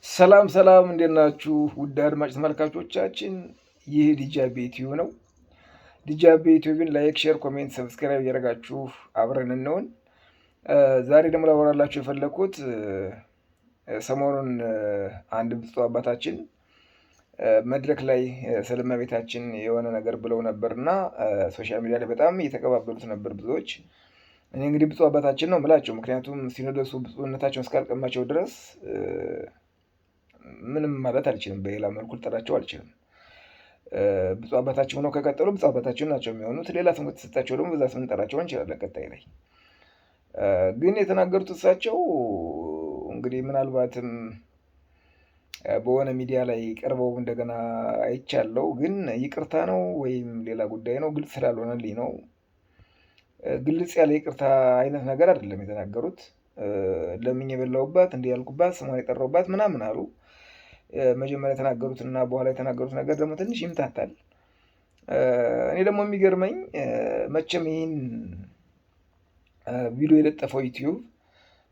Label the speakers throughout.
Speaker 1: ሰላም ሰላም፣ እንዴት ናችሁ? ውድ አድማጭ ተመልካቾቻችን፣ ይህ ዲጃቤ ዩቲዩብ ነው። ዲጃቤ ዩቲዩብን ላይክ፣ ሼር፣ ኮሜንት፣ ሰብስክራይብ እያደረጋችሁ አብረን እንሆን። ዛሬ ደግሞ ላወራላችሁ የፈለግኩት ሰሞኑን አንድ ብፁዕ አባታችን መድረክ ላይ ስለ እመቤታችን የሆነ ነገር ብለው ነበር እና ሶሻል ሚዲያ ላይ በጣም እየተቀባበሉት ነበር ብዙዎች። እኔ እንግዲህ ብፁዕ አባታችን ነው የምላቸው፣ ምክንያቱም ሲኖዶሱ ብፁዕነታቸውን እስካልቀማቸው ድረስ ምንም ማለት አልችልም። በሌላ መልኩ ልጠራቸው አልችልም። ብፁዕ አባታችን ሆነው ከቀጠሉ ብፁዕ አባታችን ናቸው የሚሆኑት። ሌላ ስም ከተሰጣቸው ደግሞ በዛ ስም እንጠራቸው እንችላለን። ቀጣይ ላይ ግን የተናገሩት እሳቸው እንግዲህ ምናልባትም በሆነ ሚዲያ ላይ ቀርበው እንደገና አይቻለው፣ ግን ይቅርታ ነው ወይም ሌላ ጉዳይ ነው ግልጽ ስላልሆነልኝ ነው። ግልጽ ያለ ይቅርታ አይነት ነገር አይደለም የተናገሩት። ለምኝ የበላውባት እንዲህ ያልኩባት ስሟን የጠራውባት ምናምን አሉ። መጀመሪያ የተናገሩት እና በኋላ የተናገሩት ነገር ደግሞ ትንሽ ይምታታል። እኔ ደግሞ የሚገርመኝ መቼም ይህን ቪዲዮ የለጠፈው ዩቲዩብ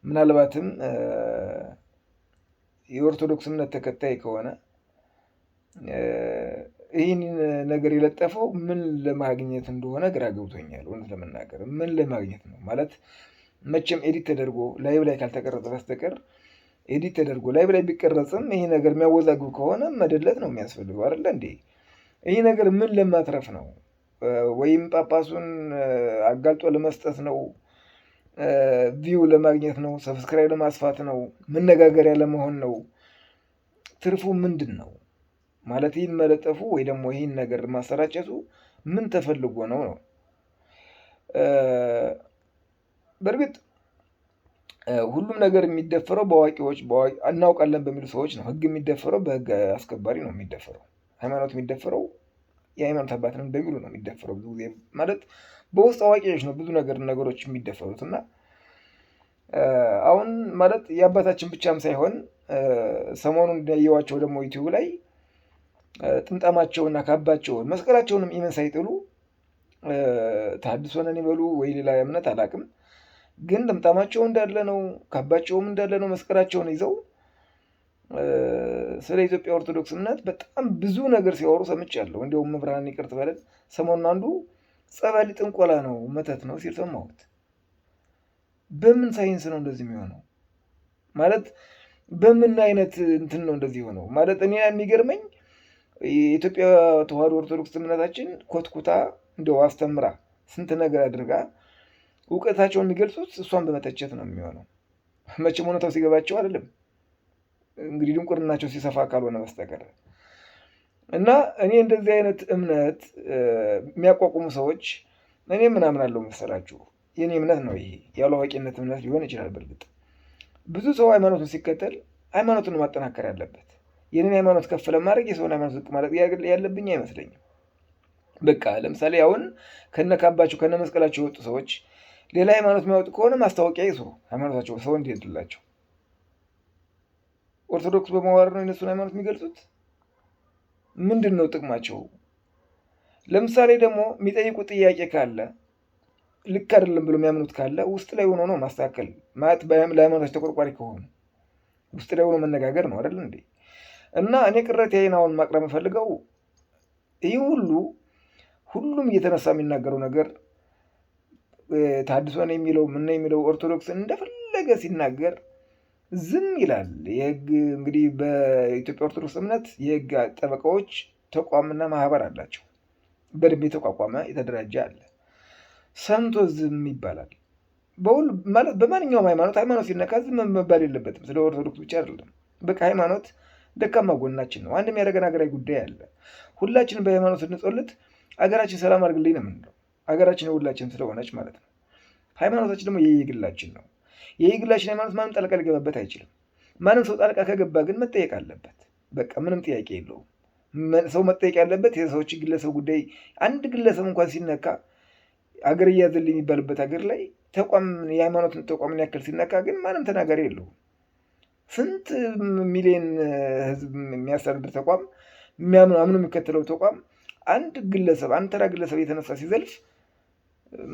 Speaker 1: ምናልባትም የኦርቶዶክስ እምነት ተከታይ ከሆነ ይህን ነገር የለጠፈው ምን ለማግኘት እንደሆነ ግራ ገብቶኛል። እውነት ለመናገር ምን ለማግኘት ነው ማለት መቼም ኤዲት ተደርጎ ላይቭ ላይ ካልተቀረጸ በስተቀር ኤዲት ተደርጎ ላይቭ ላይ ቢቀረጽም ይሄ ነገር የሚያወዛግብ ከሆነ መደለት ነው የሚያስፈልገው አይደለ እንዴ? ይሄ ነገር ምን ለማትረፍ ነው? ወይም ጳጳሱን አጋልጦ ለመስጠት ነው? ቪው ለማግኘት ነው? ሰብስክራይብ ለማስፋት ነው? መነጋገሪያ ለመሆን ነው? ትርፉ ምንድን ነው? ማለት ይህን መለጠፉ ወይ ደግሞ ይህን ነገር ማሰራጨቱ ምን ተፈልጎ ነው ነው? በእርግጥ ሁሉም ነገር የሚደፈረው በአዋቂዎች እናውቃለን በሚሉ ሰዎች ነው። ህግ የሚደፈረው በህግ አስከባሪ ነው የሚደፈረው። ሃይማኖት የሚደፈረው የሃይማኖት አባትን በሚሉ ነው የሚደፈረው። ብዙ ጊዜ ማለት በውስጥ አዋቂዎች ነው ብዙ ነገሮች የሚደፈሩት። እና አሁን ማለት የአባታችን ብቻም ሳይሆን ሰሞኑን እንዳየዋቸው ደግሞ ዩቲዩብ ላይ ጥምጣማቸውና ካባቸውን መስቀላቸውንም ኢመን ሳይጥሉ ተሐድሶ ነን ይበሉ ወይ ሌላ እምነት አላውቅም፣ ግን ጥምጣማቸው እንዳለ ነው፣ ካባቸውም እንዳለ ነው። መስቀላቸውን ይዘው ስለ ኢትዮጵያ ኦርቶዶክስ እምነት በጣም ብዙ ነገር ሲያወሩ ሰምቻለሁ። እንዲያውም መብርሃን ይቅር ትበለን፣ ሰሞኑን አንዱ ጸበል ጥንቆላ ነው መተት ነው ሲል ሰማሁት። በምን ሳይንስ ነው እንደዚህ የሚሆነው? ማለት በምን አይነት እንትን ነው እንደዚህ ሆነው? ማለት እኔ የሚገርመኝ የኢትዮጵያ ተዋሕዶ ኦርቶዶክስ እምነታችን ኮትኩታ እንደው አስተምራ ስንት ነገር አድርጋ እውቀታቸውን የሚገልጹት እሷን በመተቸት ነው የሚሆነው። መቼም እውነታው ሲገባቸው አይደለም እንግዲህ ድንቁርናቸው ሲሰፋ ካልሆነ በስተቀር። እና እኔ እንደዚህ አይነት እምነት የሚያቋቁሙ ሰዎች እኔ ምናምን አለው መሰላችሁ፣ የኔ እምነት ነው ይሄ፣ ያለ አዋቂነት እምነት ሊሆን ይችላል። በእርግጥ ብዙ ሰው ሃይማኖቱን ሲከተል ሃይማኖቱን ማጠናከር ያለበት። የኔን ሃይማኖት ከፍ ለማድረግ የሰውን ሃይማኖት ዝቅ ማለት ያለብኝ አይመስለኝም። በቃ ለምሳሌ አሁን ከነካባቸው ከነ መስቀላቸው የወጡ ሰዎች ሌላ ሃይማኖት የሚያወጡ ከሆነ ማስታወቂያ ይስሩ፣ ሃይማኖታቸው ሰው እንዲሄድላቸው። ኦርቶዶክስ በመዋረድ ነው የነሱን ሃይማኖት የሚገልጹት። ምንድን ነው ጥቅማቸው? ለምሳሌ ደግሞ የሚጠይቁት ጥያቄ ካለ ልክ አይደለም ብሎ የሚያምኑት ካለ ውስጥ ላይ ሆኖ ነው ማስተካከል ማለት። ለሃይማኖታቸው ተቆርቋሪ ከሆኑ ውስጥ ላይ ሆኖ መነጋገር ነው አይደል እንዴ? እና እኔ ቅሬታዬን አሁን ማቅረብ የምፈልገው ይህ ሁሉም እየተነሳ የሚናገረው ነገር ተሐድሶ ነው የሚለው ምን ነው የሚለው ኦርቶዶክስን እንደፈለገ ሲናገር ዝም ይላል። የህግ እንግዲህ በኢትዮጵያ ኦርቶዶክስ እምነት የህግ ጠበቃዎች ተቋምና ማህበር አላቸው። በደንብ የተቋቋመ የተደራጀ አለ። ሰምቶ ዝም ይባላል። ማለት በማንኛውም ሃይማኖት ሲነካ ዝም መባል የለበትም። ስለ ኦርቶዶክስ ብቻ አይደለም። በቃ ሃይማኖት ደካማ ጎናችን ነው። አንድ የሚያደርገን ሀገራዊ ጉዳይ አለ። ሁላችንም በሃይማኖት እንጸልት፣ አገራችን ሰላም አድርግልኝ ነው የምንለው። ሀገራችን የሁላችንም ስለሆነች ማለት ነው። ሃይማኖታችን ደግሞ የግላችን ነው። የግላችን ሃይማኖት ማንም ጣልቃ ሊገባበት አይችልም። ማንም ሰው ጣልቃ ከገባ ግን መጠየቅ አለበት። በቃ ምንም ጥያቄ የለውም። ሰው መጠየቅ ያለበት የሰዎች ግለሰብ ጉዳይ። አንድ ግለሰብ እንኳን ሲነካ አገር እያዘልኝ የሚባልበት ሀገር ላይ የሃይማኖትን ተቋምን ያክል ሲነካ ግን ማንም ተናጋሪ የለውም። ስንት ሚሊዮን ህዝብ የሚያስተዳድር ተቋም አምኖ የሚከተለው ተቋም አንድ ተራ ግለሰብ የተነሳ ሲዘልፍ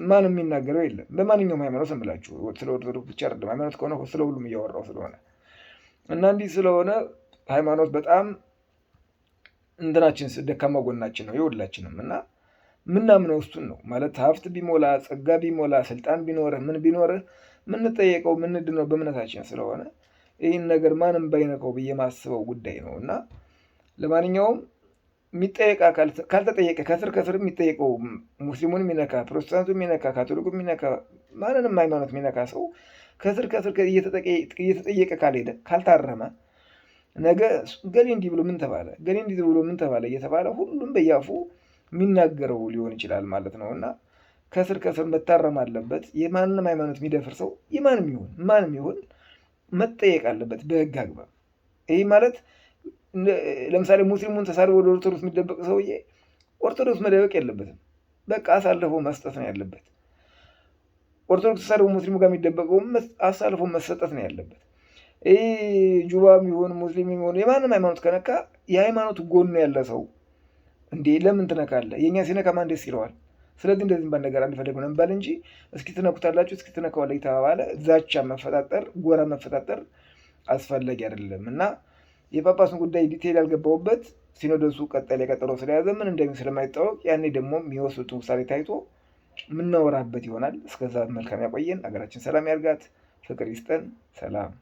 Speaker 1: ማንም የሚናገረው የለም። በማንኛውም ሃይማኖት እምላችሁ ስለ ኦርቶዶክስ ብቻ አይደለም። ሃይማኖት ከሆነ ስለ ሁሉም እያወራው ስለሆነ እና እንዲህ ስለሆነ ሃይማኖት በጣም እንትናችን ደካማ ጎናችን ነው የሁላችንም እና ምናምነው እሱን ነው ማለት ሀብት ቢሞላ ጸጋ ቢሞላ ስልጣን ቢኖርህ ምን ቢኖርህ የምንጠየቀው ምንድነው በእምነታችን ስለሆነ ይህን ነገር ማንም ባይነቀው ብዬ ማስበው ጉዳይ ነው እና ለማንኛውም የሚጠየቅ አካል ካልተጠየቀ ከስር የሚጠየቀው ሙስሊሙን የሚነካ ፕሮቴስታንቱ የሚነካ ካቶሊኩ የሚነካ ማንንም ሃይማኖት የሚነካ ሰው ከስር እየተጠየቀ ካልሄደ ካልታረመ ነገ ገሌ እንዲህ ብሎ ምን ተባለ ገሌ እንዲህ ብሎ ምን ተባለ እየተባለ ሁሉም በያፉ የሚናገረው ሊሆን ይችላል ማለት ነው እና ከስር መታረም አለበት። የማንም ሃይማኖት የሚደፍር ሰው ማንም ይሁን መጠየቅ አለበት በህግ አግባብ። ይህ ማለት ለምሳሌ ሙስሊሙን ተሳድቦ ወደ ኦርቶዶክስ የሚደበቅ ሰውዬ ኦርቶዶክስ መደበቅ የለበትም። በቃ አሳልፎ መስጠት ነው ያለበት። ኦርቶዶክስ ተሳድቦ ሙስሊሙ ጋር የሚደበቀው አሳልፎ መሰጠት ነው ያለበት። ይህ ጁባም ይሁን ሙስሊም ይሁን የማንም ሃይማኖት ከነካ የሃይማኖቱ ጎን ያለ ሰው እንዴ ለምን ትነካለህ? የእኛ ሲነካ ማን ደስ ይለዋል? ስለዚህ እንደዚህ ባል ነገር አንፈልግ ነው እንባል እንጂ እስኪ ትነኩታላችሁ እስኪ ትነካዋለህ የተባባለ ዛቻ መፈጣጠር ጎራ መፈጣጠር አስፈላጊ አይደለም እና የጳጳሱን ጉዳይ ዲቴይል ያልገባውበት ሲኖዶሱ የቀጠለው ስለያዘ ምን እንደሚል ስለማይታወቅ ያኔ ደግሞ የሚወስዱትን ውሳኔ ታይቶ የምናወራበት ይሆናል። እስከዛ መልካም ያቆየን። ሀገራችን ሰላም ያርጋት፣ ፍቅር ይስጠን። ሰላም